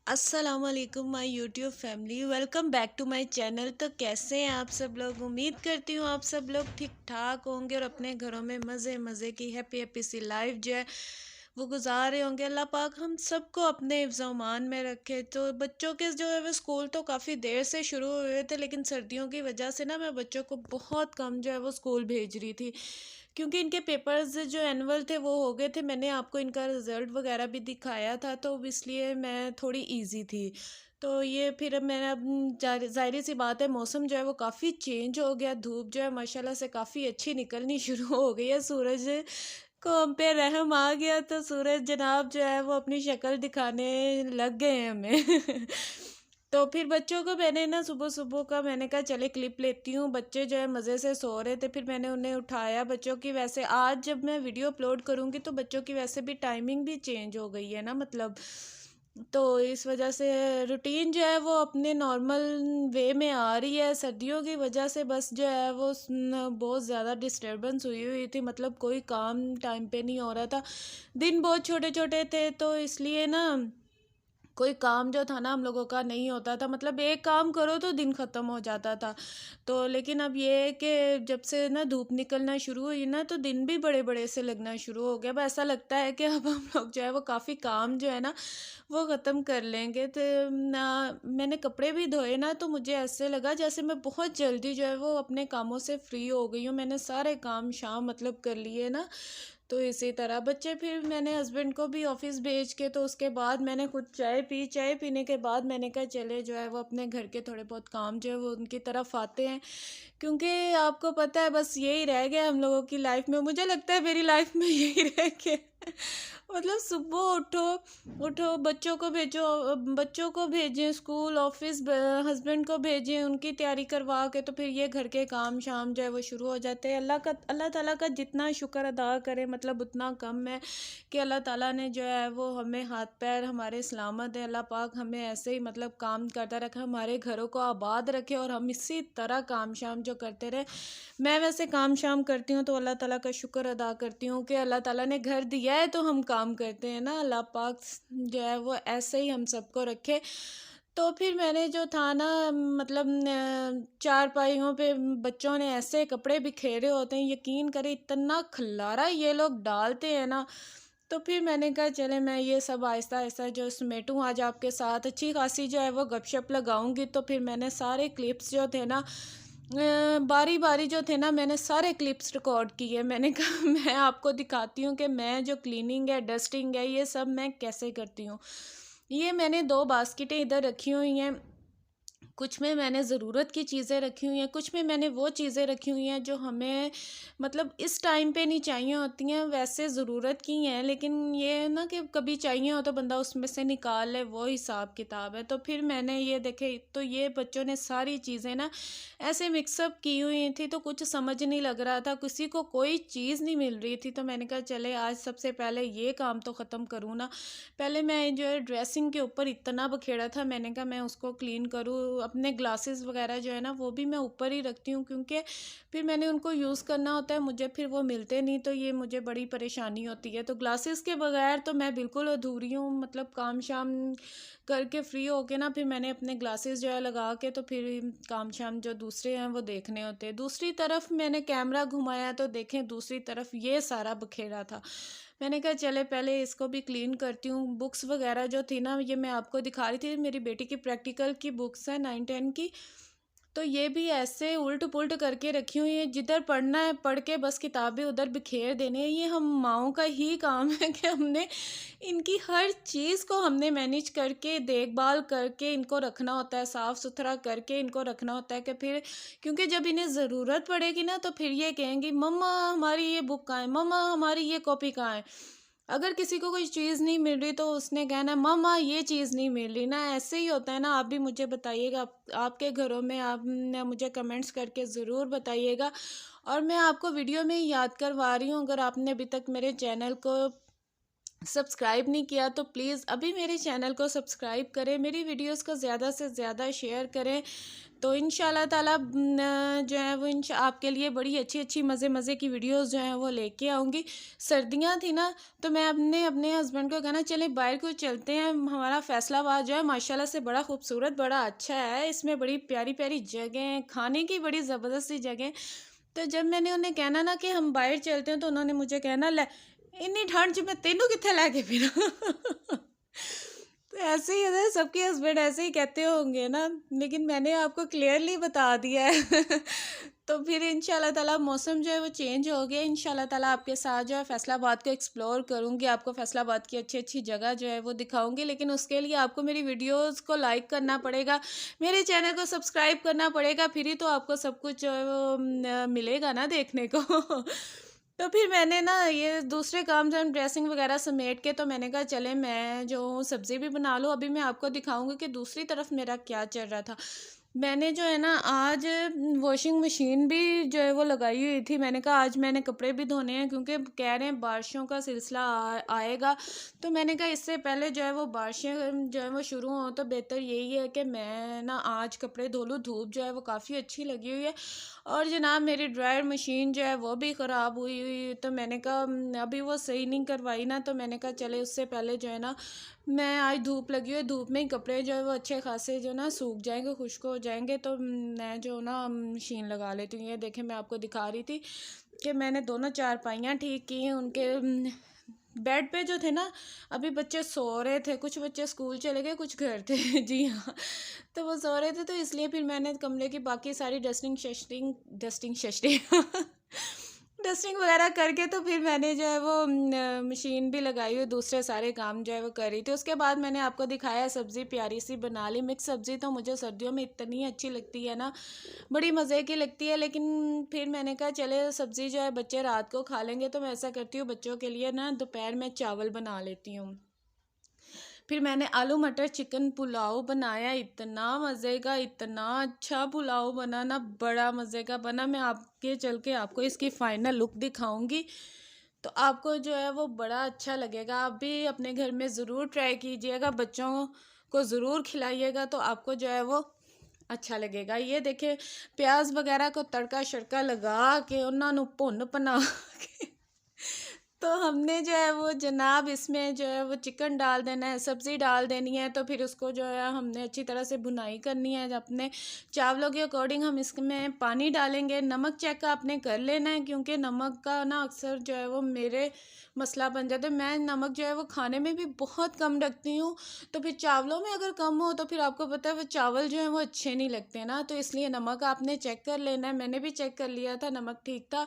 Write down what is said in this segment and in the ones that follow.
अस्सलाम वालेकुम my YouTube family, welcome back to my channel. तो कैसे हैं आप सब लोग? उम्मीद करती हूँ आप सब लोग ठीक ठाक होंगे और अपने घरों में मज़े मज़े की हैप्पी हैप्पी सी लाइफ जो है वो गुजार रहे होंगे। अल्लाह पाक हम सबको अपने हिफ्ज़-ओ-मान में रखे। तो बच्चों के जो है वो स्कूल तो काफ़ी देर से शुरू हुए थे, लेकिन सर्दियों की वजह से ना मैं बच्चों को बहुत कम जो है वो स्कूल भेज रही थी, क्योंकि इनके पेपर्स जो एनुअल थे वो हो गए थे। मैंने आपको इनका रिज़ल्ट वगैरह भी दिखाया था, तो इसलिए मैं थोड़ी इजी थी। तो ये फिर मैंने अब ज़ाहिर सी बात है, मौसम जो है वो काफ़ी चेंज हो गया। धूप जो है माशाल्लाह से काफ़ी अच्छी निकलनी शुरू हो गई है। सूरज को हम पे रहम आ गया, तो सूरज जनाब जो है वो अपनी शक्ल दिखाने लग गए हैं हमें। तो फिर बच्चों को मैंने ना सुबह सुबह का मैंने कहा चले क्लिप लेती हूँ। बच्चे जो है मज़े से सो रहे थे, फिर मैंने उन्हें उठाया। बच्चों की वैसे आज जब मैं वीडियो अपलोड करूँगी तो बच्चों की वैसे भी टाइमिंग भी चेंज हो गई है ना, मतलब तो इस वजह से रूटीन जो है वो अपने नॉर्मल वे में आ रही है। सर्दियों की वजह से बस जो है वो बहुत ज़्यादा डिस्टरबेंस हुई हुई थी, मतलब कोई काम टाइम पे नहीं हो रहा था। दिन बहुत छोटे छोटे थे, तो इसलिए ना कोई काम जो था ना हम लोगों का नहीं होता था। मतलब एक काम करो तो दिन ख़त्म हो जाता था। तो लेकिन अब ये है कि जब से ना धूप निकलना शुरू हुई ना, तो दिन भी बड़े बड़े से लगना शुरू हो गया। अब ऐसा लगता है कि अब हम लोग जो है वो काफ़ी काम जो है ना वो ख़त्म कर लेंगे। तो ना मैंने कपड़े भी धोए ना, तो मुझे ऐसे लगा जैसे मैं बहुत जल्दी जो है वो अपने कामों से फ्री हो गई हूँ। मैंने सारे काम शाम मतलब कर लिए ना। तो इसी तरह बच्चे, फिर मैंने हस्बैंड को भी ऑफिस भेज के, तो उसके बाद मैंने खुद चाय पी। चाय पीने के बाद मैंने कहा चले जो है वो अपने घर के थोड़े बहुत काम जो है वो उनकी तरफ आते हैं, क्योंकि आपको पता है बस यही रह गया हम लोगों की लाइफ में। मुझे लगता है मेरी लाइफ में यही रह गया। मतलब सुबह उठो, उठो बच्चों को भेजो, बच्चों को भेजें स्कूल ऑफिस, हस्बैंड को भेजें उनकी तैयारी करवा के, तो फिर ये घर के काम शाम जो है वो शुरू हो जाते हैं। अल्लाह ताला का जितना शुक्र अदा करे मतलब उतना कम है, कि अल्लाह ताला ने जो है वो हमें हाथ पैर हमारे सलामत है। अल्लाह पाक हमें ऐसे ही मतलब काम करता रखे, हमारे घरों को आबाद रखे, और हम इसी तरह काम शाम जो करते रहे। मैं वैसे काम शाम करती हूँ तो अल्लाह ताला का शुक्र अदा करती हूँ कि अल्लाह ताला ने घर दिया है तो हम काम करते हैं ना। अल्लाह पाक जो है वो ऐसे ही हम सबको रखे। तो फिर मैंने जो था ना, मतलब चारपाइयों पे बच्चों ने ऐसे कपड़े बिखेरे होते हैं, यकीन करें इतना खलारा ये लोग डालते हैं ना। तो फिर मैंने कहा चले मैं ये सब आहिस्ता आहिस्ता जो समेटूँ, आज आपके साथ अच्छी खासी जो है वो गपशप लगाऊंगी। तो फिर मैंने सारे क्लिप्स जो थे ना, बारी बारी जो थे ना, मैंने सारे क्लिप्स रिकॉर्ड किए। मैंने कहा मैं आपको दिखाती हूँ कि मैं जो क्लीनिंग है डस्टिंग है ये सब मैं कैसे करती हूँ। ये मैंने दो बास्केटें इधर रखी हुई हैं। कुछ में मैंने ज़रूरत की चीज़ें रखी हुई हैं, कुछ में मैंने वो चीज़ें रखी हुई हैं जो हमें मतलब इस टाइम पे नहीं चाहिए होती हैं, वैसे ज़रूरत की हैं, लेकिन ये है ना कि कभी चाहिए हो तो बंदा उसमें से निकाल ले, वो हिसाब किताब है। तो फिर मैंने ये देखे, तो ये बच्चों ने सारी चीज़ें ना ऐसे मिक्सअप की हुई थी, तो कुछ समझ नहीं लग रहा था, किसी को कोई चीज़ नहीं मिल रही थी। तो मैंने कहा चले आज सबसे पहले ये काम तो ख़त्म करूँ ना। पहले मैं जो है ड्रेसिंग के ऊपर इतना बखेड़ा था, मैंने कहा मैं उसको क्लीन करूँ। अपने ग्लासेस वगैरह जो है ना वो भी मैं ऊपर ही रखती हूँ, क्योंकि फिर मैंने उनको यूज़ करना होता है, मुझे फिर वो मिलते नहीं, तो ये मुझे बड़ी परेशानी होती है। तो ग्लासेस के बगैर तो मैं बिल्कुल अधूरी हूँ, मतलब काम शाम करके फ्री होके ना फिर मैंने अपने ग्लासेस जो है लगा के, तो फिर काम शाम जो दूसरे हैं वो देखने होते हैं। दूसरी तरफ मैंने कैमरा घुमाया तो देखें दूसरी तरफ ये सारा बखेड़ा था। मैंने कहा चले पहले इसको भी क्लीन करती हूँ। बुक्स वगैरह जो थी ना, ये मैं आपको दिखा रही थी, मेरी बेटी की प्रैक्टिकल की बुक्स हैं 9-10 की। तो ये भी ऐसे उल्ट पुल्ट करके रखी हुई है, जिधर पढ़ना है पढ़ के बस किताबें उधर बिखेर देने हैं। ये हम माओं का ही काम है कि हमने इनकी हर चीज़ को हमने मैनेज करके देखभाल करके इनको रखना होता है, साफ़ सुथरा करके इनको रखना होता है, कि फिर क्योंकि जब इन्हें ज़रूरत पड़ेगी ना तो फिर ये कहेंगी मम्मा हमारी ये बुक कहाँ है, मम्मा हमारी ये कॉपी कहाँ है। अगर किसी को कोई चीज़ नहीं मिल रही तो उसने कहना मम्मा ये चीज़ नहीं मिल रही ना। ऐसे ही होता है ना। आप भी मुझे बताइएगा आपके घरों में, आप मुझे कमेंट्स करके ज़रूर बताइएगा। और मैं आपको वीडियो में ही याद करवा रही हूँ, अगर आपने अभी तक मेरे चैनल को सब्सक्राइब नहीं किया तो प्लीज़ अभी मेरे चैनल को सब्सक्राइब करें, मेरी वीडियोस को ज़्यादा से ज़्यादा शेयर करें। तो इंशाल्लाह ताला जो है वो आपके लिए बड़ी अच्छी अच्छी मज़े मज़े की वीडियोस जो हैं वो लेके आऊँगी। सर्दियाँ थी ना, तो मैं अपने अपने हस्बैंड को कहना चले बाहर को चलते हैं, हमारा फैसलाबाद जो है माशाल्लाह से बड़ा खूबसूरत बड़ा अच्छा है, इसमें बड़ी प्यारी प्यारी जगह हैं, खाने की बड़ी ज़बरदस्त सी जगह। तो जब मैंने उन्हें कहना ना कि हम बाहर चलते हैं, तो उन्होंने मुझे कहना ले इन्नी ठंड च मैं तेनू कित्थे लैके फिरां। तो ऐसे ही है, सबके हस्बैंड ऐसे ही कहते होंगे ना, लेकिन मैंने आपको क्लियरली बता दिया है। तो फिर इंशाल्लाह ताला मौसम जो है वो चेंज हो गया, इंशाल्लाह ताला आपके साथ जो है फैसलाबाद को एक्सप्लोर करूँगी, आपको फैसलाबाद की अच्छी अच्छी जगह जो है वो दिखाऊंगी। लेकिन उसके लिए आपको मेरी वीडियोस को लाइक करना पड़ेगा, मेरे चैनल को सब्सक्राइब करना पड़ेगा, फिर ही तो आपको सब कुछ जो है वो मिलेगा ना देखने को। तो फिर मैंने ना ये दूसरे काम से ड्रेसिंग वगैरह समेट के, तो मैंने कहा चले मैं जो सब्ज़ी भी बना लूँ। अभी मैं आपको दिखाऊंगी कि दूसरी तरफ मेरा क्या चल रहा था। मैंने जो है ना आज वॉशिंग मशीन भी जो है वो लगाई हुई थी। मैंने कहा आज मैंने कपड़े भी धोने हैं, क्योंकि कह रहे हैं बारिशों का सिलसिला आएगा। तो मैंने कहा इससे पहले जो है वो बारिशें जो है वो शुरू हों, तो बेहतर यही है कि मैं ना आज कपड़े धो लूँ। धूप जो है वो काफ़ी अच्छी लगी हुई है। और जनाब मेरी ड्रायर मशीन जो है वो भी ख़राब हुई हुई, तो मैंने कहा अभी वो सही नहीं करवाई ना, तो मैंने कहा चले उससे पहले जो है ना मैं आज धूप लगी हुई, धूप में ही कपड़े जो है वो अच्छे खासे जो ना सूख जाएंगे, खुश्क हो जाएंगे, तो मैं जो ना मशीन लगा लेती हूँ। ये देखें मैं आपको दिखा रही थी कि मैंने दोनों चारपाइयाँ ठीक की हैं। उनके बेड पे जो थे ना, अभी बच्चे सो रहे थे, कुछ बच्चे स्कूल चले गए, कुछ घर थे। जी हाँ, तो वो सो रहे थे, तो इसलिए फिर मैंने कमरे की बाकी सारी डस्टिंग शस्टिंग डस्टिंग वगैरह करके, तो फिर मैंने जो है वो मशीन भी लगाई हुई, दूसरे सारे काम जो है वो कर रही थी। उसके बाद मैंने आपको दिखाया सब्ज़ी प्यारी सी बना ली। मिक्स सब्ज़ी तो मुझे सर्दियों में इतनी अच्छी लगती है ना, बड़ी मज़े की लगती है। लेकिन फिर मैंने कहा चले सब्ज़ी जो है बच्चे रात को खा लेंगे, तो मैं ऐसा करती हूँ बच्चों के लिए ना दोपहर में चावल बना लेती हूँ। फिर मैंने आलू मटर चिकन पुलाव बनाया, इतना मज़े का, इतना अच्छा पुलाव बना ना, बड़ा मज़े का बना। मैं आपके चल के आपको इसकी फ़ाइनल लुक दिखाऊंगी, तो आपको जो है वो बड़ा अच्छा लगेगा। आप भी अपने घर में ज़रूर ट्राई कीजिएगा, बच्चों को ज़रूर खिलाइएगा, तो आपको जो है वो अच्छा लगेगा। ये देखिए प्याज वगैरह को तड़का शड़का लगा के उन्होंने भुन बना के, तो हमने जो है वो जनाब इसमें जो है वो चिकन डाल देना है, सब्ज़ी डाल देनी है। तो फिर उसको जो है हमने अच्छी तरह से भुनाई करनी है। अपने चावलों के अकॉर्डिंग हम इसमें पानी डालेंगे। नमक चेक आपने कर लेना है, क्योंकि नमक का ना अक्सर जो है वो मेरे मसला बन जाता है। मैं नमक जो है वो खाने में भी बहुत कम रखती हूँ, तो फिर चावलों में अगर कम हो तो फिर आपको पता है वो चावल जो है वो अच्छे नहीं लगते ना, तो इसलिए नमक आपने चेक कर लेना है। मैंने भी चेक कर लिया था, नमक ठीक था।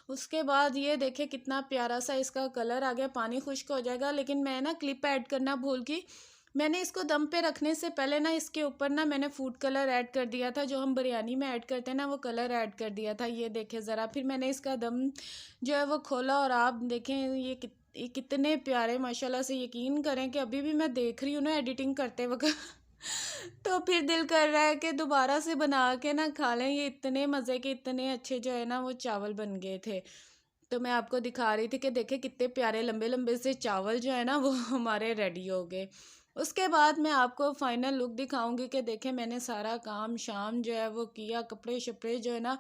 उसके बाद ये देखे कितना प्यारा सा इसका कलर आ गया, पानी खुश्क हो जाएगा। लेकिन मैं ना क्लिप ऐड करना भूल गई। मैंने इसको दम पे रखने से पहले ना इसके ऊपर ना मैंने फूड कलर ऐड कर दिया था, जो हम बिरयानी में ऐड करते हैं ना, वो कलर ऐड कर दिया था। ये देखे ज़रा, फिर मैंने इसका दम जो है वो खोला, और आप देखें ये कितने प्यारे माशाल्लाह से, यकीन करें कि अभी भी मैं देख रही हूँ ना एडिटिंग करते वक्त। तो फिर दिल कर रहा है कि दोबारा से बना के ना खा लें। ये इतने मज़े के, इतने अच्छे जो है ना वो चावल बन गए थे। तो मैं आपको दिखा रही थी कि देखे कितने प्यारे लंबे लंबे से चावल जो है ना वो हमारे रेडी हो गए। उसके बाद मैं आपको फाइनल लुक दिखाऊंगी कि देखें मैंने सारा काम शाम जो है वो किया, कपड़े शपड़े जो है ना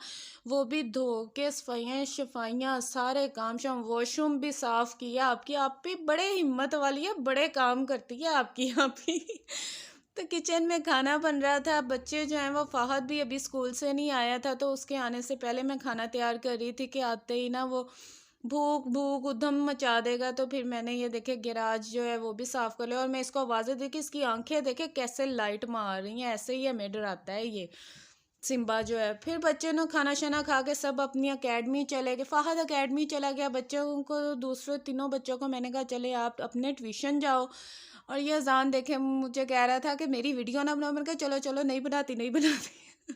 वो भी धो के, सफाइयाँ शफाइयाँ सारे काम शाम, वॉशरूम भी साफ़ किया। आपकी आप भी बड़े हिम्मत वाली है, बड़े काम करती है आपकी आप ही। तो किचन में खाना बन रहा था। बच्चे जो हैं वो फ़हद भी अभी स्कूल से नहीं आया था, तो उसके आने से पहले मैं खाना तैयार कर रही थी कि आते ही ना वो भूख भूख उधम मचा देगा। तो फिर मैंने ये देखे गैराज जो है वो भी साफ़ कर लिया, और मैं इसको आवाज़ें देखी, इसकी आंखें देखे कैसे लाइट मार रही हैं, ऐसे ही हमें डराता है ये सिम्बा जो है। फिर बच्चे ने खाना शाना खा के सब अपनी अकेडमी चले गए। फ़हद अकेडमी चला गया, बच्चों को दूसरे तीनों बच्चों को मैंने कहा चले आप अपने ट्यूशन जाओ। और ये अज़ान देखे मुझे कह रहा था कि मेरी वीडियो ना बनाओ, मैंने कहा चलो चलो नहीं बनाती नहीं बनाती।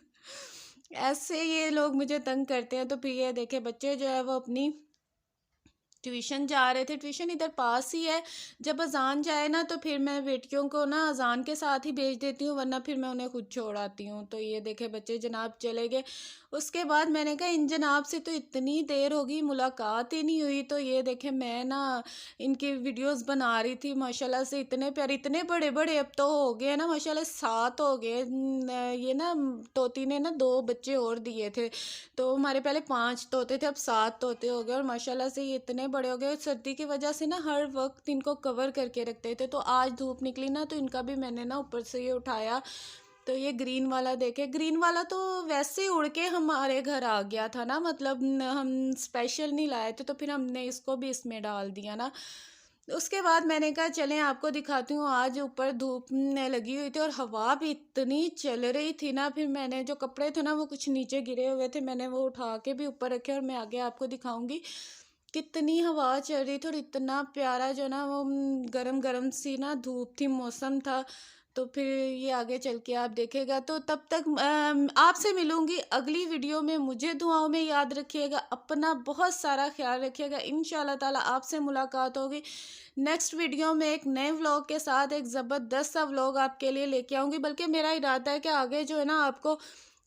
ऐसे ये लोग मुझे तंग करते हैं। तो फिर ये देखे बच्चे जो है वो अपनी ट्यूशन जा रहे थे। ट्यूशन इधर पास ही है। जब अज़ान जाए ना तो फिर मैं बेटियों को ना अज़ान के साथ ही भेज देती हूँ, वरना फिर मैं उन्हें खुद छोड़ आती हूँ। तो ये देखे बच्चे जनाब चले गए। उसके बाद मैंने कहा इन जनाब से तो इतनी देर हो गई, मुलाकात ही नहीं हुई। तो ये देखे मैं ना इनकी वीडियोस बना रही थी, माशाल्लाह से इतने प्यारे, इतने बड़े बड़े अब तो हो गए ना माशाल्लाह, 7 हो गए। ये ना तोती ने ना 2 बच्चे और दिए थे। तो हमारे पहले 5 तोते थे, अब 7 तोते हो गए और माशाल्लाह से ये इतने बड़े हो गए। सर्दी की वजह से ना हर वक्त इनको कवर करके रखते थे। तो आज धूप निकली ना तो इनका भी मैंने ना ऊपर से ये उठाया। तो ये ग्रीन वाला देखे, ग्रीन वाला तो वैसे ही उड़ के हमारे घर आ गया था ना, मतलब हम स्पेशल नहीं लाए थे, तो फिर हमने इसको भी इसमें डाल दिया ना। उसके बाद मैंने कहा चलें आपको दिखाती हूँ। आज ऊपर धूप लगी हुई थी और हवा भी इतनी चल रही थी ना, फिर मैंने जो कपड़े थे ना वो कुछ नीचे गिरे हुए थे, मैंने वो उठा के भी ऊपर रखे और मैं आगे आपको दिखाऊंगी कितनी हवा चल रही थी। और इतना प्यारा जो ना वो गरम गरम सी ना धूप थी, मौसम था। तो फिर ये आगे चल के आप देखेगा। तो तब तक आपसे मिलूंगी अगली वीडियो में। मुझे दुआओं में याद रखिएगा, अपना बहुत सारा ख्याल रखिएगा। इंशाल्लाह ताला आपसे मुलाकात होगी नेक्स्ट वीडियो में एक नए व्लॉग के साथ। एक ज़बरदस्त सा व्लॉग आपके लिए लेके आऊँगी। बल्कि मेरा इरादा है कि आगे जो है ना आपको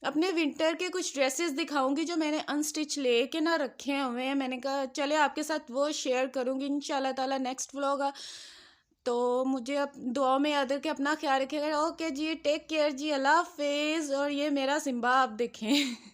अपने विंटर के कुछ ड्रेसेस दिखाऊंगी जो मैंने अनस्टिच लेके ना रखे हुए हैं। मैंने कहा चले आपके साथ वो शेयर करूंगी इंशाल्लाह ताला नेक्स्ट व्लॉग। तो मुझे अब दुआ में याद रखें, अपना ख्याल रखिएगा। ओके जी, टेक केयर जी, अल्लाह हाफिज़। और ये मेरा सिम्बा आप देखें।